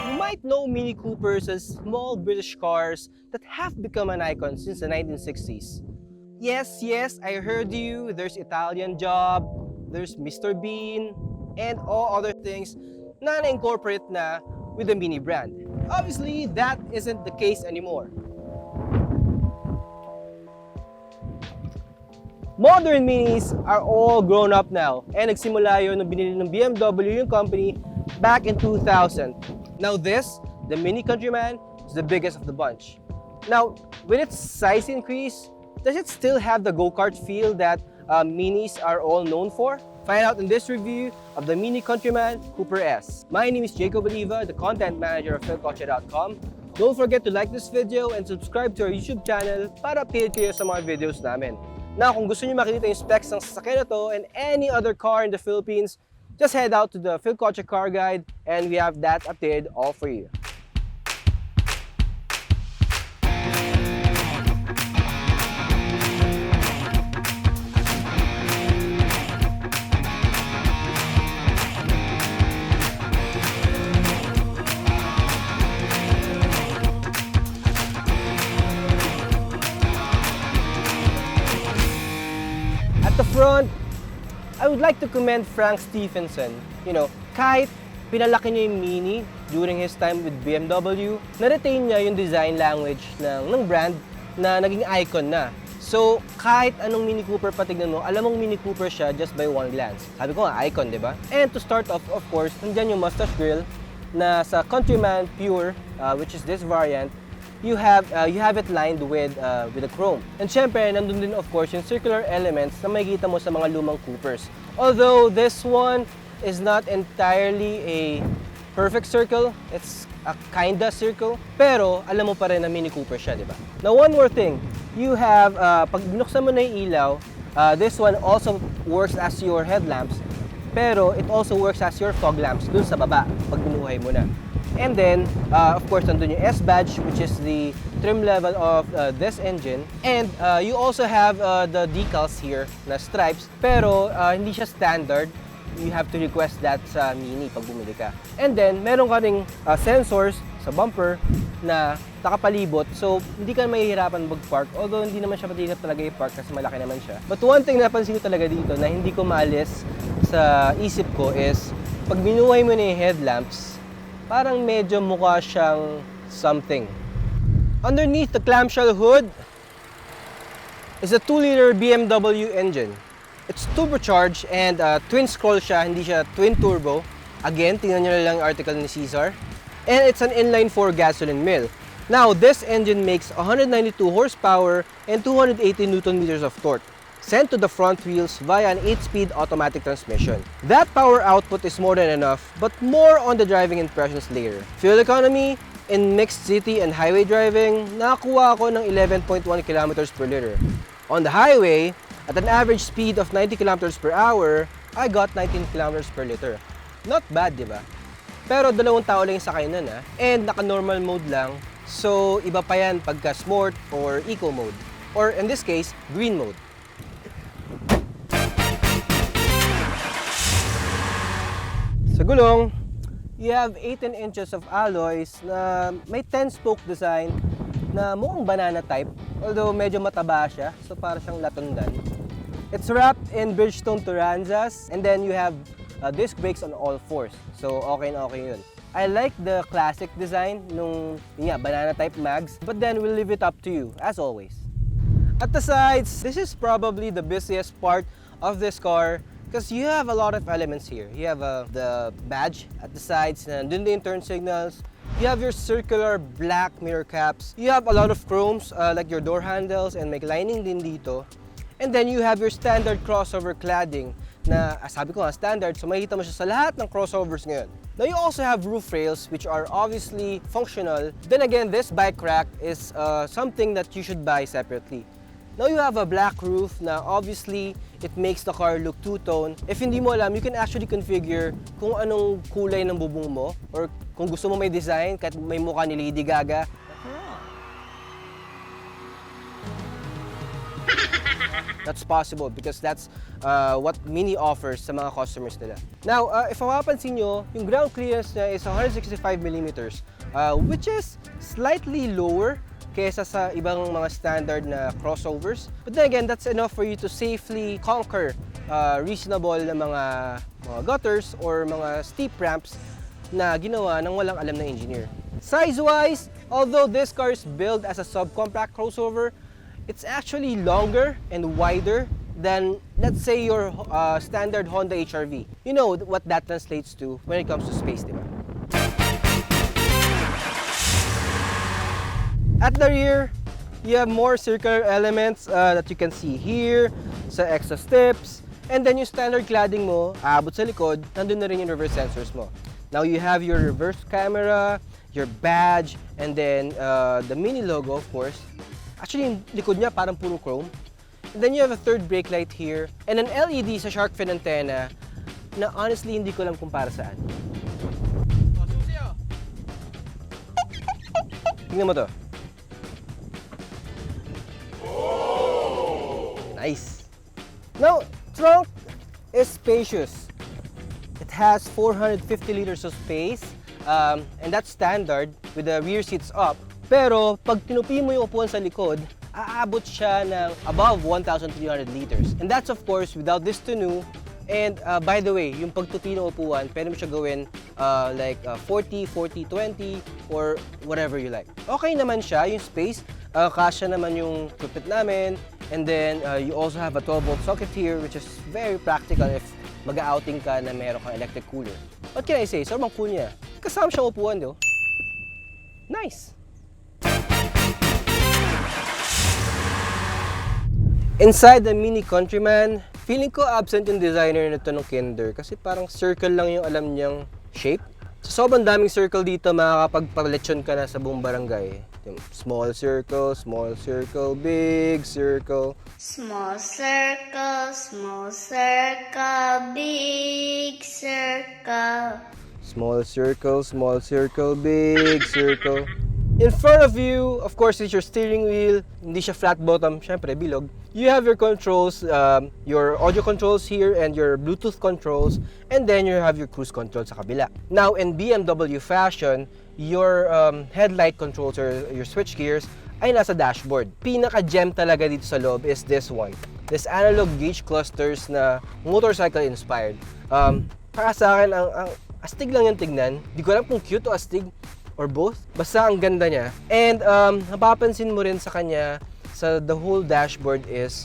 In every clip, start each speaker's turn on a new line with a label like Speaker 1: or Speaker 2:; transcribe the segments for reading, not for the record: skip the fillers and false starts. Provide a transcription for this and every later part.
Speaker 1: You might know Mini Coopers as small British cars that have become an icon since the 1960s. Yes, I heard you. There's Italian Job, there's Mr. Bean, and all other things na na-incorporate na with the Mini brand. Obviously, that isn't the case anymore. Modern Minis are all grown up now, and nagsimula yun nung binili ng BMW yung company back in 2000. Now this, the Mini Countryman, is the biggest of the bunch. Now, with its size increase, does it still have the go-kart feel that Minis are all known for? Find out in this review of the Mini Countryman Cooper S. My name is Jacob Oliva, the content manager of Philkotse.com. Don't forget to like this video and subscribe to our YouTube channel para updated kayo sa mga videos namin. Now, kung gusto niyo makita yung specs ng sasakyan na to and any other car in the Philippines, just head out to the Philkotse Car Guide and we have that updated all for you. At the front, I would like to commend Frank Stephenson. You know, kahit pinalaki niya yung Mini during his time with BMW, na-retain niya yung design language ng brand na naging icon na. So, kahit anong Mini Cooper patignan mo, alam mong Mini Cooper siya just by one glance. Sabi ko nga, icon, di ba? And to start off, of course, nandyan yung mustache grill na sa Countryman Pure, which is this variant, you have it lined with a chrome. And syempre, nandun din of course yung circular elements na makikita mo sa mga lumang Coopers. Although this one is not entirely a perfect circle, it's a kinda circle, pero alam mo pa rin na Mini Cooper siya, di ba? Now one more thing, you have, pag binuksan mo na yung ilaw, this one also works as your headlamps, pero it also works as your fog lamps dun sa baba, pag binuhay mo na. And then, of course, nandun yung S-badge, which is the trim level of this engine. And you also have the decals here na stripes, pero hindi siya standard. You have to request that sa Mini pag bumili ka. And then, meron ka ring sensors sa bumper na nakapalibot. So, hindi ka mahihirapan mag-park. Although, hindi naman siya matigap talaga i-park kasi malaki naman siya. But one thing na napansin ko talaga dito na hindi ko maalis sa isip ko is, pag binuhay mo na yung headlamps, parang medyo mukha siyang something. Underneath the clamshell hood is a 2-liter BMW engine. It's turbocharged and twin scroll siya, hindi siya twin turbo. Again, tingnan nyo na lang yung article ni Cesar. And it's an inline 4 gasoline mill. Now, this engine makes 192 horsepower and 280 Newton meters of torque, sent to the front wheels via an 8-speed automatic transmission. That power output is more than enough, but more on the driving impressions later. Fuel economy, in mixed city and highway driving, nakakuha ako ng 11.1 kilometers per liter. On the highway, at an average speed of 90 kilometers per hour, I got 19 kilometers per liter. Not bad, di ba? Pero 2 tao lang yung sakay nun, and naka-normal mode lang, so iba pa yan pagka sport or eco mode, or in this case, green mode. Sa gulong, you have 18 inches of alloys na may 10-spoke design na mukhang banana type, although medyo mataba siya, so para siyang latundan. It's wrapped in Bridgestone Turanzas, and then you have disc brakes on all fours, so okay na okay yun. I like the classic design nung banana type mags, but then we'll leave it up to you, as always. At the sides, this is probably the busiest part of this car because you have a lot of elements here. You have the badge at the sides, nandun din turn signals. You have your circular black mirror caps. You have a lot of chromes like your door handles and may lining din dito. And then you have your standard crossover cladding na sabi ko nga standard, so makikita mo siya sa lahat ng crossovers ngayon. Now you also have roof rails which are obviously functional. Then again, this bike rack is something that you should buy separately. Now you have a black roof na obviously it makes the car look two-tone. If hindi mo alam, you can actually configure kung anong kulay ng bubong mo or kung gusto mo may design kahit may mukha ni Lady Gaga. That's possible because that's what Mini offers sa mga customers nila. Now, if mapapansin nyo, yung ground clearance niya is 165 millimeters, which is slightly lower kaysa sa ibang mga standard na crossovers. But then again, that's enough for you to safely conquer reasonable na mga gutters or mga steep ramps na ginawa ng walang alam na engineer. Size-wise, although this car is built as a subcompact crossover, it's actually longer and wider than, let's say, your standard Honda HR-V. You know what that translates to when it comes to space, diba? At the rear, you have more circular elements that you can see here, sa extra steps, and then yung standard cladding mo, aabot sa likod, nandun na rin yung reverse sensors mo. Now you have your reverse camera, your badge, and then the Mini logo, of course. Actually, yung likod niya parang puro chrome. And then you have a third brake light here, and an LED sa shark fin antenna na honestly hindi ko alam kung para saan. Tingnan mo to. Nice. Now, trunk is spacious. It has 450 liters of space, and that's standard with the rear seats up. Pero pag tinupi mo yung upuan sa likod, aabot siya ng above 1,300 liters. And that's of course without this tonneau. And by the way, yung pagtupi ng upuan, pwede mo siya gawin like 40, 40, 20, or whatever you like. Okay naman siya, yung space. Kasya naman yung equipment namin. And then you also have a 12-volt socket here, which is very practical if mag-outing ka na meron kang electric cooler. What can I say? Sobrang cool niya. Kasama siyang upuan, do. Nice! Inside the Mini Countryman, feeling ko absent yung designer nito ng Kinder kasi parang circle lang yung alam niyang shape. So, sobrang daming circle dito, makakapagpalechon ka na sa buong barangay. Small circle, big circle.
Speaker 2: Small circle, big circle.
Speaker 1: Small circle, big circle. In front of you, of course, is your steering wheel. Hindi siya flat bottom, syempre bilog. You have your controls, your audio controls here and your Bluetooth controls, and then you have your cruise control sa kabila. Now, in BMW fashion, your headlight controls or your switch gears ay nasa dashboard. Pinaka-gem talaga dito sa loob is this one. This analog gauge clusters na motorcycle inspired. Para sa akin, ang astig lang yung tignan. Di ko alam kung cute o astig or both. Basta ang ganda niya. And napapansin mo rin sa kanya, sa the whole dashboard is,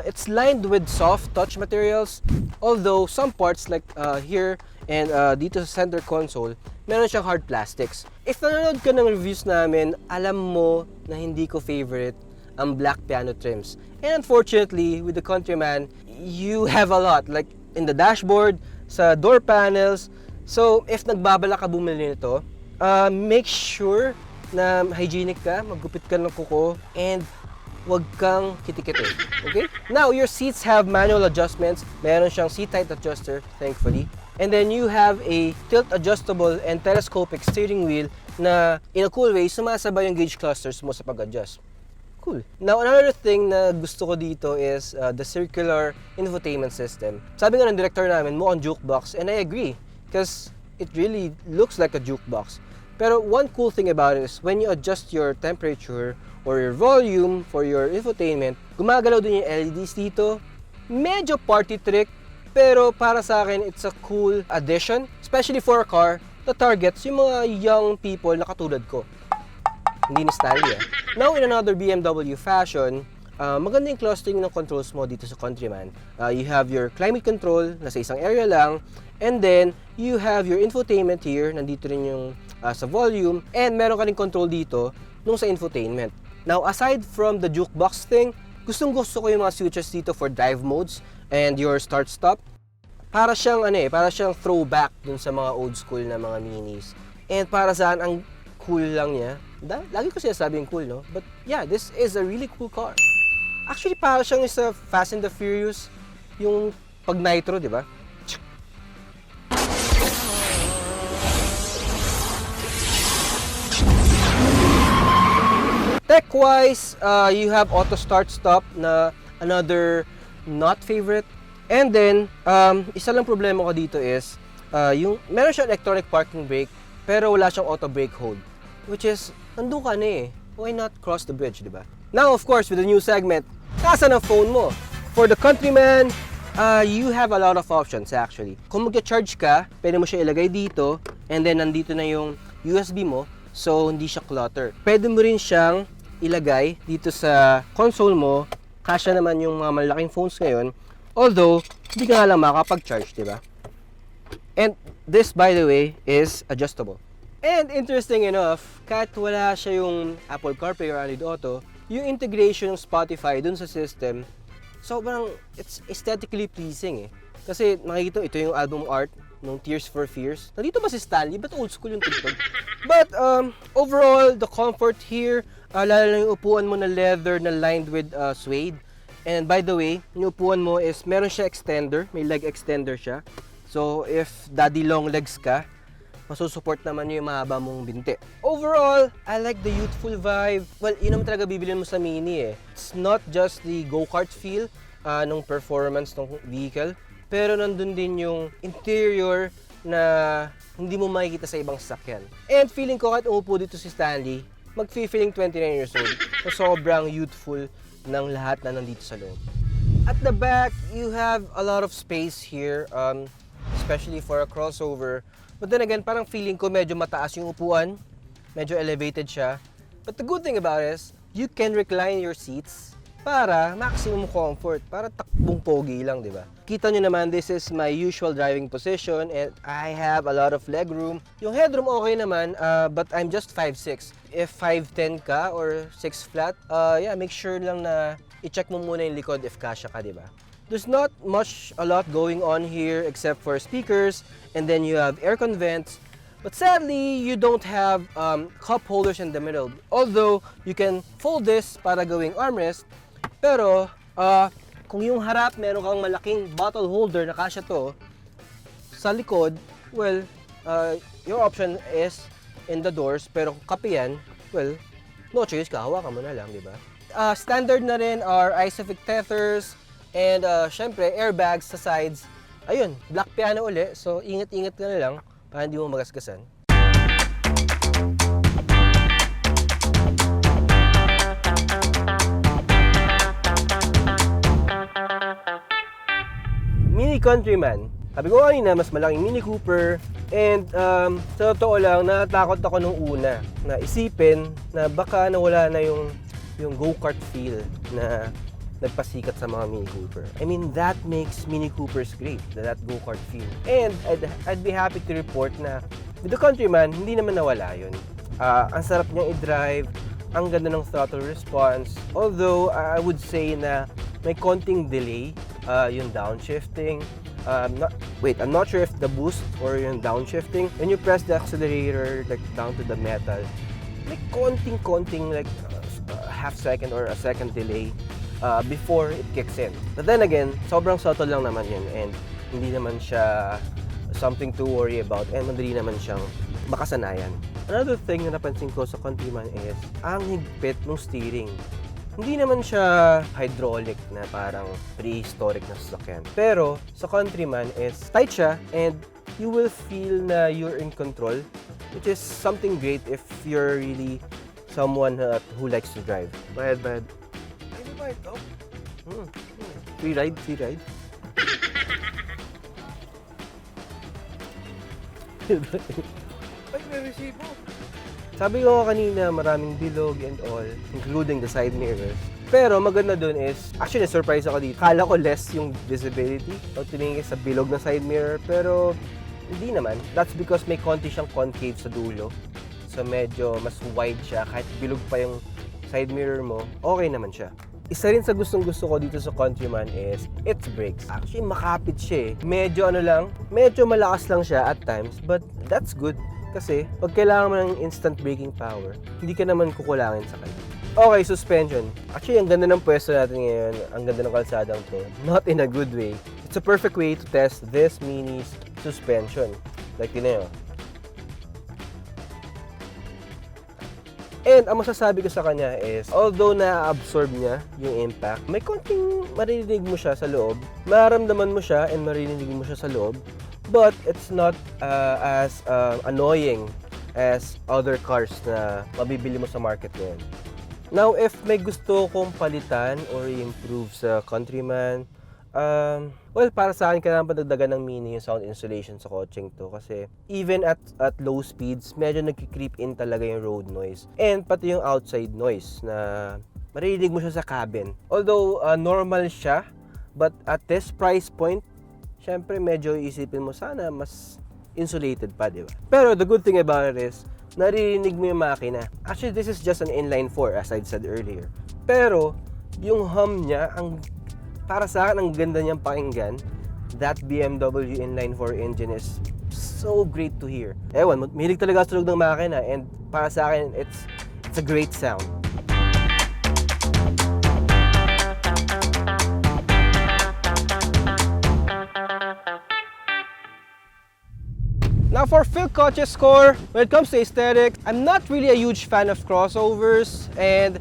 Speaker 1: it's lined with soft touch materials. Although some parts like here and dito sa center console, meron siyang hard plastics. If nanonood ka ng reviews namin, alam mo na hindi ko favorite ang black piano trims. And unfortunately, with the Countryman, you have a lot. Like in the dashboard, sa door panels. So if nagbabala ka bumili nito, make sure na hygienic ka, maggupit ka ng kuko, and wag kang kitikiti. Okay? Now, your seats have manual adjustments. Meron siyang seat height adjuster, thankfully. And then you have a tilt-adjustable and telescopic steering wheel na in a cool way, sumasabay yung gauge clusters mo sa pag-adjust. Cool. Now, another thing na gusto ko dito is the circular infotainment system. Sabi nga ng director namin, mukhang jukebox, and I agree. Because it really looks like a jukebox. Pero one cool thing about it is when you adjust your temperature or your volume for your infotainment, gumagalaw din yung LEDs dito. Medyo party trick, pero para sa akin, it's a cool addition, especially for a car that targets yung mga young people na katulad ko. Hindi nostalgia. Now, in another BMW fashion, maganda yung clustering ng controls mo dito sa Countryman. You have your climate control, nasa isang area lang, and then you have your infotainment here, nandito rin yung sa volume, and meron ka rin control dito nung sa infotainment. Now, aside from the jukebox thing, gustong-gusto ko yung mga switches dito for drive modes and your start-stop. Para siyang para siyang throwback dun sa mga old school na mga minis. And para saan ang cool lang niya. Lagi ko sinasabing cool, no? But yeah, this is a really cool car. Actually, para siyang sa Fast and the Furious, yung pag nitro, di ba? Tech-wise, you have auto start-stop na another not favorite. And then, isa lang problema ko dito is, meron siya electronic parking brake, pero wala siyang auto brake hold. Which is, nandun ka na eh. Why not cross the bridge, di ba? Now, of course, with the new segment, nasa ng phone mo. For the Countryman, you have a lot of options actually. Kung mag-charge ka, pwede mo siya ilagay dito, and then nandito na yung USB mo, so hindi siya clutter. Pwede mo rin siyang ilagay dito sa console mo, kasya naman yung mga malaking phones ngayon, although, hindi ka nga lang makapag-charge, di ba? And this, by the way, is adjustable. And interesting enough, kahit wala siya yung Apple CarPlay or Android Auto, yung integration ng Spotify dun sa system, sobrang it's aesthetically pleasing eh. Kasi nakikita ito yung album art ng Tears for Fears. Nandito ba si Stanley? Ba't old school yung tugtog? But overall, the comfort here, lalo na yung upuan mo na leather na lined with suede. And by the way, yung upuan mo is meron siya extender, may leg extender siya. So if daddy long legs ka, masusupport naman yung mahaba mong binti. Overall, I like the youthful vibe. Well, yun naman talaga bibilin mo sa Mini eh. It's not just the go-kart feel nung performance ng vehicle, pero nandun din yung interior na hindi mo makikita sa ibang sasakyan. And feeling ko kahit umupo dito si Stanley, mag-feeling 29 years old. So sobrang youthful ng lahat na nandito sa loob. At the back, you have a lot of space here, especially for a crossover. But then again, parang feeling ko medyo mataas yung upuan, medyo elevated siya. But the good thing about it is, you can recline your seats para maximum comfort, para takbong pogi lang, di ba? Kita nyo naman, this is my usual driving position and I have a lot of leg room. Yung headroom okay naman, but I'm just 5'6". If 5'10 ka or 6 flat, yeah, make sure lang na i-check mo muna yung likod if kasya ka, di ba? There's not a lot going on here except for speakers, and then you have aircon vents. But sadly, you don't have cup holders in the middle. Although, you can fold this para gawing armrest. Pero, kung yung harap meron kang malaking bottle holder na kasya to, sa likod, well, your option is in the doors. Pero kung kape yan, well, no choice ka, hawakan mo na lang, di ba? Standard na rin are isofix tethers, and syempre, airbags sa sides. Ayun, black piano uli. So, ingat-ingat ka na lang para hindi mo magasgasan. Mini Countryman. Sabi ko kanina, mas malaking Mini Cooper. And sa totoo lang, natakot ako nung una na isipin na baka nawala na yung go-kart feel na nagpasikat sa mga Mini Cooper. I mean, that makes Mini Coopers great, that go-kart feel. And I'd be happy to report na with the Countryman, hindi naman nawala yun. Ang sarap niyang i-drive, ang ganda ng throttle response. Although, I would say na may konting delay yung downshifting. I'm not sure if the boost or yung downshifting, when you press the accelerator like down to the metal, may konting like half second or a second delay before it kicks in. But then again, sobrang subtle lang naman yun and hindi naman siya something to worry about and madali naman siyang makasanayan. Another thing na napansin ko sa Countryman is ang higpit ng steering. Hindi naman siya hydraulic na parang prehistoric na sasakyan. Pero sa Countryman is tight siya and you will feel na you're in control, which is something great if you're really someone who likes to drive. Bayad. Ano ba ito? Free ride.
Speaker 3: Ay, may resibo.
Speaker 1: Sabi ko kanina, maraming bilog and all, including the side mirrors. Pero maganda dun is, actually surprise ako dito. Kala ko less yung visibility o tumingin sa bilog na side mirror, pero hindi naman. That's because may konti siyang concave sa dulo. So medyo mas wide siya, kahit bilog pa yung side mirror mo, okay naman siya. Isa rin sa gustong-gusto ko dito sa Countryman is its brakes. Actually, makapit siya eh. Medyo malakas lang siya at times, but that's good. Kasi, pag kailangan mo ng instant braking power, hindi ka naman kukulangin sa kanya. Okay, suspension. Actually, ang ganda ng pwesto natin ngayon, ang ganda ng kalsadang to. Not in a good way. It's a perfect way to test this Mini's suspension. Like, yun na yun. And ang masasabi ko sa kanya is, although na-absorb niya yung impact, may konting marinig mo siya sa loob, maramdaman mo siya and marinig mo siya sa loob, but it's not as annoying as other cars na mabibili mo sa market ngayon. Now, if may gusto kong palitan or improve sa Countryman, well, para sa akin, kailangan padagdagan ng Mini yung sound insulation sa kotseng to. Kasi even at low speeds, medyo nagki-creep in talaga yung road noise. And pati yung outside noise na maririnig mo siya sa cabin. Although normal siya, but at this price point, syempre medyo isipin mo sana mas insulated pa, di ba? Pero the good thing about it is, naririnig mo yung makina. Actually, this is just an inline 4 as I said earlier. Pero yung hum niya, para sa akin, ang ganda niyang pakinggan. That BMW inline 4 engine is so great to hear. Ewan, mahilig talaga sa tulog ng makina and para sa akin, it's a great sound. Now for Philkotse Score, when it comes to aesthetics, I'm not really a huge fan of crossovers, and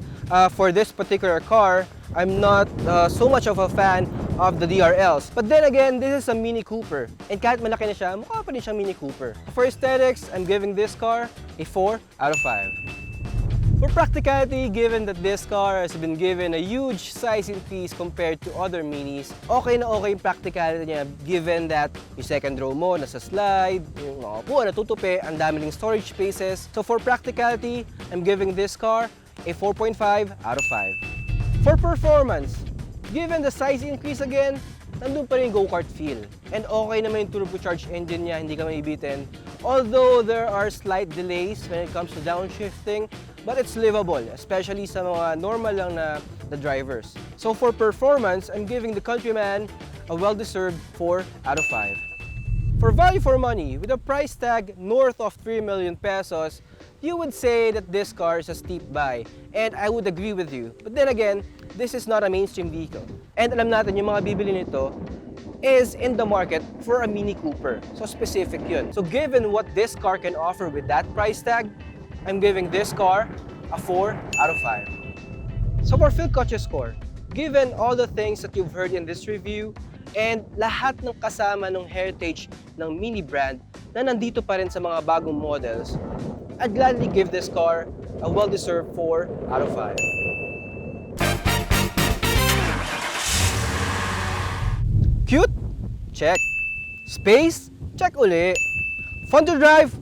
Speaker 1: for this particular car, I'm not so much of a fan of the DRLs. But then again, this is a Mini Cooper. And kahit malaki na siya, mukha pa rin siyang Mini Cooper. For aesthetics, I'm giving this car a 4 out of 5. For practicality, given that this car has been given a huge size increase compared to other Minis, okay na okay yung practicality niya given that yung second row mo nasa slide, yung upuan natutupi, ang dami ng storage spaces. So for practicality, I'm giving this car a 4.5 out of 5. For performance, given the size increase again, nandun pa rin yung go-kart feel. And okay naman yung turbocharged engine niya, hindi ka maibitin. Although there are slight delays when it comes to downshifting, but it's livable, especially sa mga normal lang na drivers. So for performance, I'm giving the Countryman a well-deserved 4 out of 5. For value for money, with a price tag north of 3 million pesos, you would say that this car is a steep buy, and I would agree with you. But then again, this is not a mainstream vehicle. And alam natin yung mga bibili nito is in the market for a Mini Cooper. So specific yun. So given what this car can offer with that price tag, I'm giving this car a 4 out of 5. So for Philkotse Score, given all the things that you've heard in this review, and lahat ng kasama ng heritage ng Mini brand na nandito pa rin sa mga bagong models, I'd gladly give this car a well-deserved 4 out of 5. Cute? Check. Space? Check uli. Fun to drive?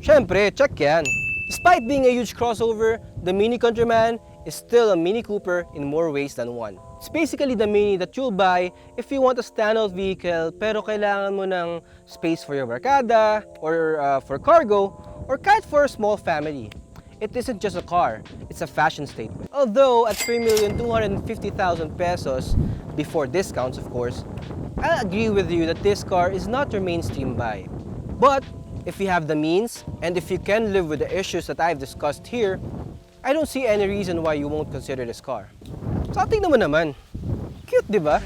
Speaker 1: Syempre, check yan. Despite being a huge crossover, the Mini Countryman is still a Mini Cooper in more ways than one. It's basically the Mini that you'll buy if you want a standout vehicle pero kailangan mo ng space for your barkada or for cargo or kahit for a small family. It isn't just a car, it's a fashion statement. Although at 3,250,000 pesos, before discounts of course, I agree with you that this car is not your mainstream buy. But if you have the means, and if you can live with the issues that I've discussed here, I don't see any reason why you won't consider this car. So tingnan mo naman. Cute, di ba?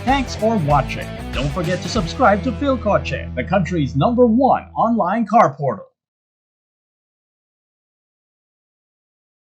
Speaker 3: Thanks for watching. Don't forget to subscribe to Philkotse, the country's #1 online car portal.